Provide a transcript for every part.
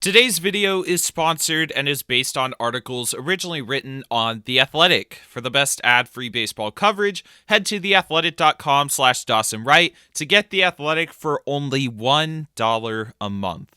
Today's video is sponsored and is based on articles originally written on The Athletic. For the best ad-free baseball coverage, head to theathletic.com/Dawson Wright to get The Athletic for only $1 a month.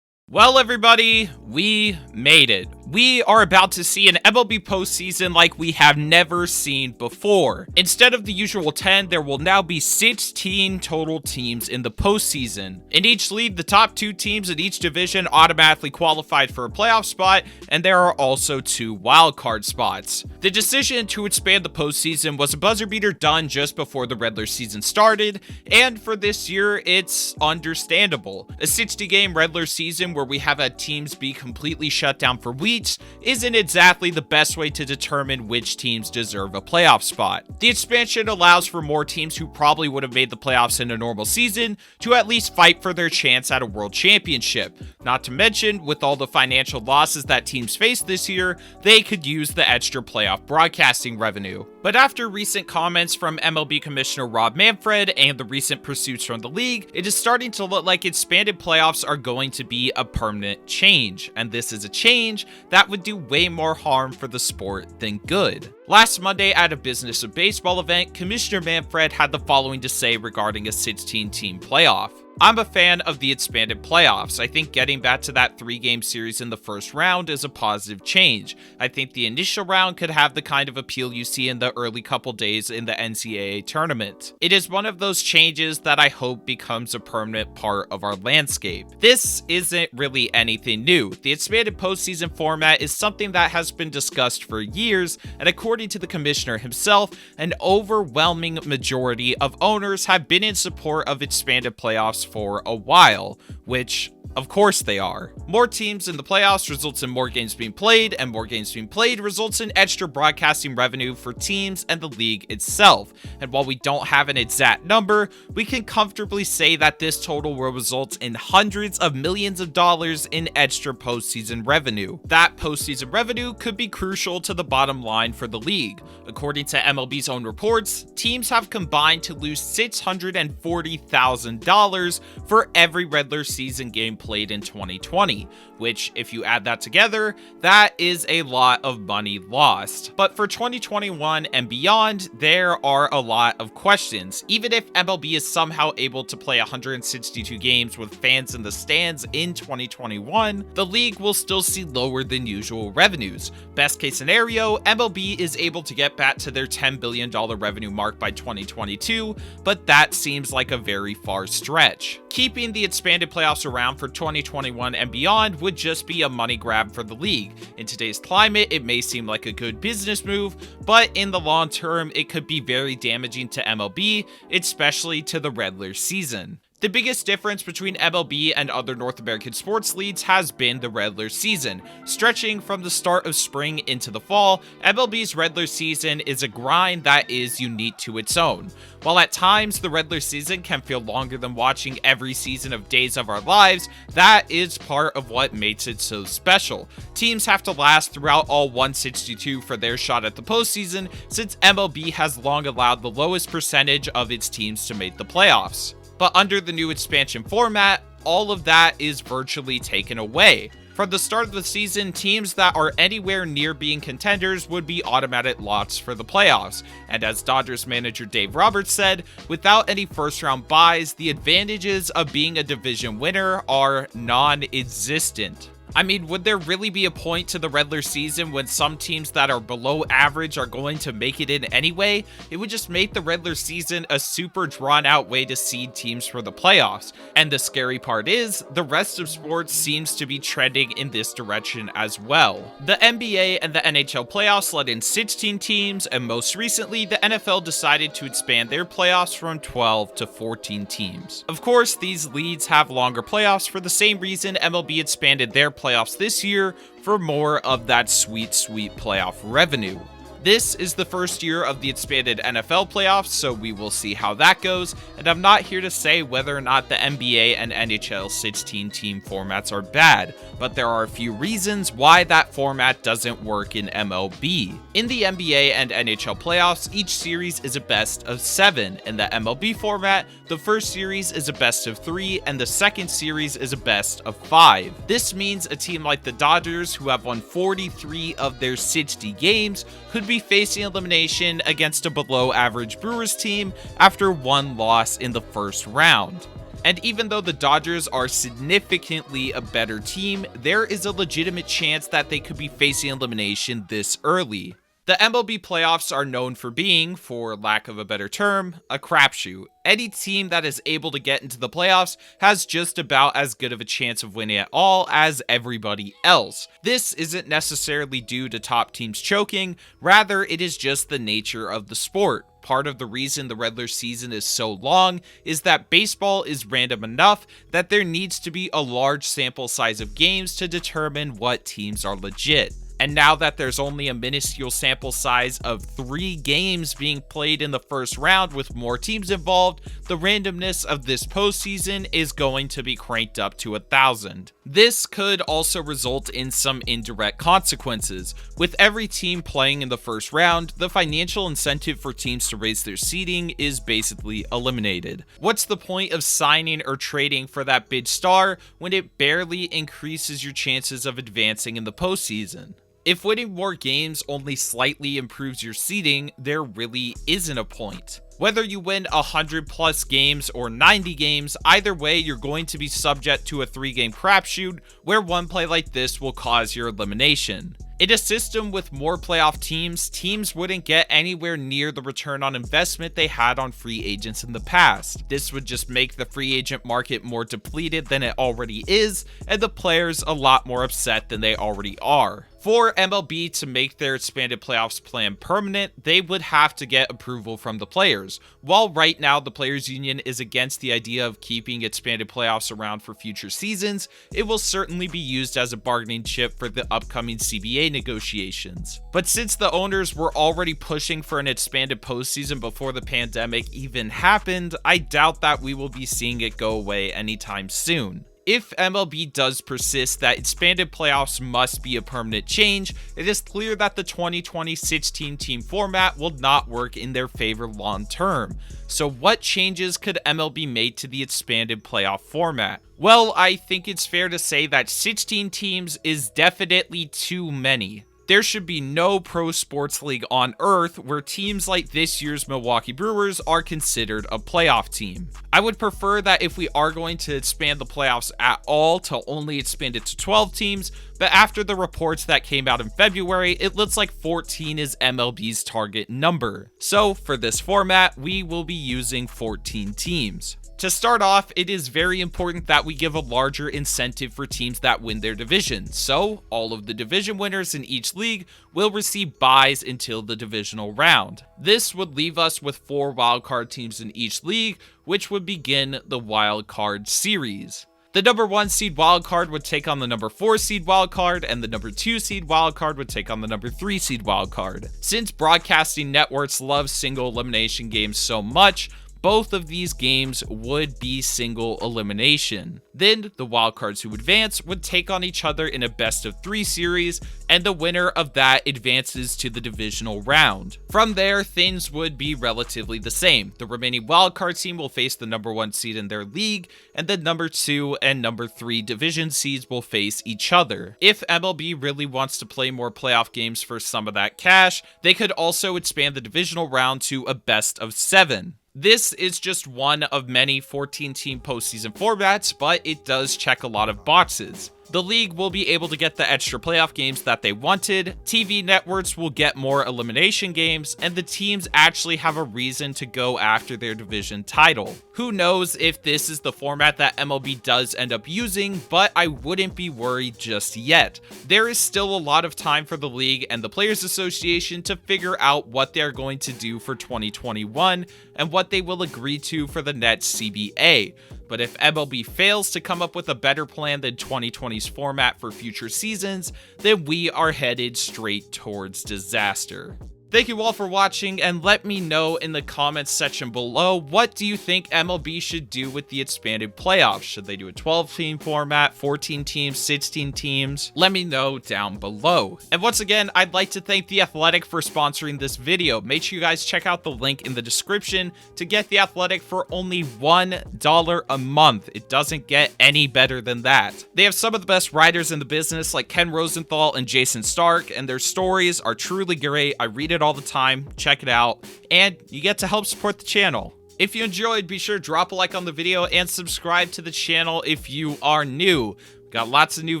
Well, everybody, we made it. We are about to see an MLB postseason like we have never seen before. Instead of the usual 10, there will now be 16 total teams in the postseason. In each league, the top 2 teams in each division automatically qualified for a playoff spot, and there are also 2 wildcard spots. The decision to expand the postseason was a buzzer beater done just before the regular season started, and for this year, it's understandable. A 60-game regular season where we have had teams be completely shut down for weeks isn't exactly the best way to determine which teams deserve a playoff spot. The expansion allows for more teams who probably would have made the playoffs in a normal season to at least fight for their chance at a world championship. Not to mention, with all the financial losses that teams faced this year, they could use the extra playoff broadcasting revenue. But after recent comments from MLB Commissioner Rob Manfred and the recent pursuits from the league, it is starting to look like expanded playoffs are going to be a permanent change, and this is a change that would do way more harm for the sport than good. Last Monday at a Business of Baseball event, Commissioner Manfred had the following to say regarding a 16-team playoff. I'm a fan of the expanded playoffs. I think getting back to that 3-game series in the first round is a positive change. I think the initial round could have the kind of appeal you see in the early couple days in the NCAA tournament. It is one of those changes that I hope becomes a permanent part of our landscape. This isn't really anything new. The expanded postseason format is something that has been discussed for years, and according to the commissioner himself, an overwhelming majority of owners have been in support of expanded playoffs for a while, which of course they are. More teams in the playoffs results in more games being played, and more games being played results in extra broadcasting revenue for teams and the league itself. And while we don't have an exact number, we can comfortably say that this total will result in hundreds of millions of dollars in extra postseason revenue. That postseason revenue could be crucial to the bottom line for the league. According to MLB's own reports, teams have combined to lose $640,000 for every regular season game played in 2020, which, if you add that together, that is a lot of money lost. But for 2021 and beyond, there are a lot of questions. Even if MLB is somehow able to play 162 games with fans in the stands in 2021, the league will still see lower than usual revenues. Best case scenario, MLB is able to get back to their $10 billion revenue mark by 2022, but that seems like a very far stretch. Keeping the expanded playoffs around for 2021 and beyond would just be a money grab for the league. In today's climate, it may seem like a good business move, but in the long term, it could be very damaging to MLB, especially to the regular season. The biggest difference between MLB and other North American sports leagues has been the regular season. Stretching from the start of spring into the fall, MLB's regular season is a grind that is unique to its own. While at times the regular season can feel longer than watching every season of Days of Our Lives, that is part of what makes it so special. Teams have to last throughout all 162 for their shot at the postseason, since MLB has long allowed the lowest percentage of its teams to make the playoffs. But under the new expansion format, all of that is virtually taken away. From the start of the season, teams that are anywhere near being contenders would be automatic locks for the playoffs. And as Dodgers manager Dave Roberts said, without any first-round buys, the advantages of being a division winner are non-existent. I mean, would there really be a point to the regular season when some teams that are below average are going to make it in anyway? It would just make the regular season a super drawn-out way to seed teams for the playoffs. And the scary part is, the rest of sports seems to be trending in this direction as well. The NBA and the NHL playoffs let in 16 teams, and most recently, the NFL decided to expand their playoffs from 12 to 14 teams. Of course, these leagues have longer playoffs for the same reason MLB expanded their playoffs this year, for more of that sweet playoff revenue. This is the first year of the expanded NFL playoffs, so we will see how that goes, and I'm not here to say whether or not the NBA and NHL 16-team formats are bad, but there are a few reasons why that format doesn't work in MLB. In the NBA and NHL playoffs, each series is a best of 7. In the MLB format, the first series is a best of 3, and the second series is a best of 5. This means a team like the Dodgers, who have won 43 of their 60 games, could be facing elimination against a below-average Brewers team after one loss in the first round. And even though the Dodgers are significantly a better team, there is a legitimate chance that they could be facing elimination this early. The MLB playoffs are known for being, for lack of a better term, a crapshoot. Any team that is able to get into the playoffs has just about as good of a chance of winning at all as everybody else. This isn't necessarily due to top teams choking, rather it is just the nature of the sport. Part of the reason the regular season is so long is that baseball is random enough that there needs to be a large sample size of games to determine what teams are legit. And now that there's only a minuscule sample size of 3 games being played in the first round with more teams involved, the randomness of this postseason is going to be cranked up to 1,000. This could also result in some indirect consequences. With every team playing in the first round, the financial incentive for teams to raise their seeding is basically eliminated. What's the point of signing or trading for that big star when it barely increases your chances of advancing in the postseason? If winning more games only slightly improves your seeding, there really isn't a point. Whether you win 100 plus games or 90 games, either way you're going to be subject to a 3-game crapshoot where one play like this will cause your elimination. In a system with more playoff teams, teams wouldn't get anywhere near the return on investment they had on free agents in the past. This would just make the free agent market more depleted than it already is, and the players a lot more upset than they already are. For MLB to make their expanded playoffs plan permanent, they would have to get approval from the players. While right now the Players Union is against the idea of keeping expanded playoffs around for future seasons, it will certainly be used as a bargaining chip for the upcoming CBA negotiations. But since the owners were already pushing for an expanded postseason before the pandemic even happened, I doubt that we will be seeing it go away anytime soon. If MLB does persist that expanded playoffs must be a permanent change, it is clear that the 2020 16-team format will not work in their favor long term. So what changes could MLB make to the expanded playoff format? Well, I think it's fair to say that 16 teams is definitely too many. There should be no pro sports league on earth where teams like this year's Milwaukee Brewers are considered a playoff team. I would prefer that if we are going to expand the playoffs at all, to only expand it to 12 teams, but after the reports that came out in February, it looks like 14 is MLB's target number. So for this format, we will be using 14 teams. To start off, it is very important that we give a larger incentive for teams that win their division. So, all of the division winners in each league will receive buys until the divisional round. This would leave us with 4 wildcard teams in each league, which would begin the wildcard series. The number 1 seed wildcard would take on the number 4 seed wildcard, and the number 2 seed wildcard would take on the number 3 seed wildcard. Since broadcasting networks love single elimination games so much, both of these games would be single elimination. Then, the wildcards who advance would take on each other in a best-of-3 series, and the winner of that advances to the divisional round. From there, things would be relatively the same. The remaining wildcard team will face the number 1 seed in their league, and the number 2 and number 3 division seeds will face each other. If MLB really wants to play more playoff games for some of that cash, they could also expand the divisional round to a best-of-7. This is just one of many 14-team postseason formats, but it does check a lot of boxes. The league will be able to get the extra playoff games that they wanted, TV networks will get more elimination games, and the teams actually have a reason to go after their division title. Who knows if this is the format that MLB does end up using, but I wouldn't be worried just yet. There is still a lot of time for the league and the Players Association to figure out what they're going to do for 2021 and what they will agree to for the next CBA. But if MLB fails to come up with a better plan than 2020's format for future seasons, then we are headed straight towards disaster. Thank you all for watching, and let me know in the comments section below, what do you think MLB should do with the expanded playoffs? Should they do a 12-team format, 14 teams, 16 teams? Let me know down below. And once again, I'd like to thank The Athletic for sponsoring this video. Make sure you guys check out the link in the description to get The Athletic for only $1 a month. It doesn't get any better than that. They have some of the best writers in the business, like Ken Rosenthal and Jason Stark, and their stories are truly great. I read it all the time. Check it out, and you get to help support the channel. If you enjoyed, be sure to drop a like on the video and subscribe to the channel if you are new. We've got lots of new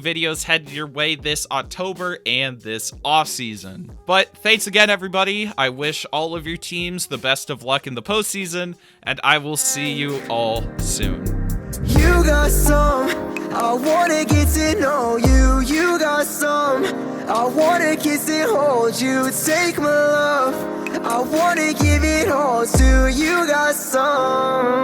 videos headed your way this October and this offseason. But thanks again, everybody. I wish all of your teams the best of luck in the postseason, and I will see you all soon. You got some, I wanna get to know you. You got some, I wanna kiss and hold you. Take my love, I wanna give it all to you. Got some.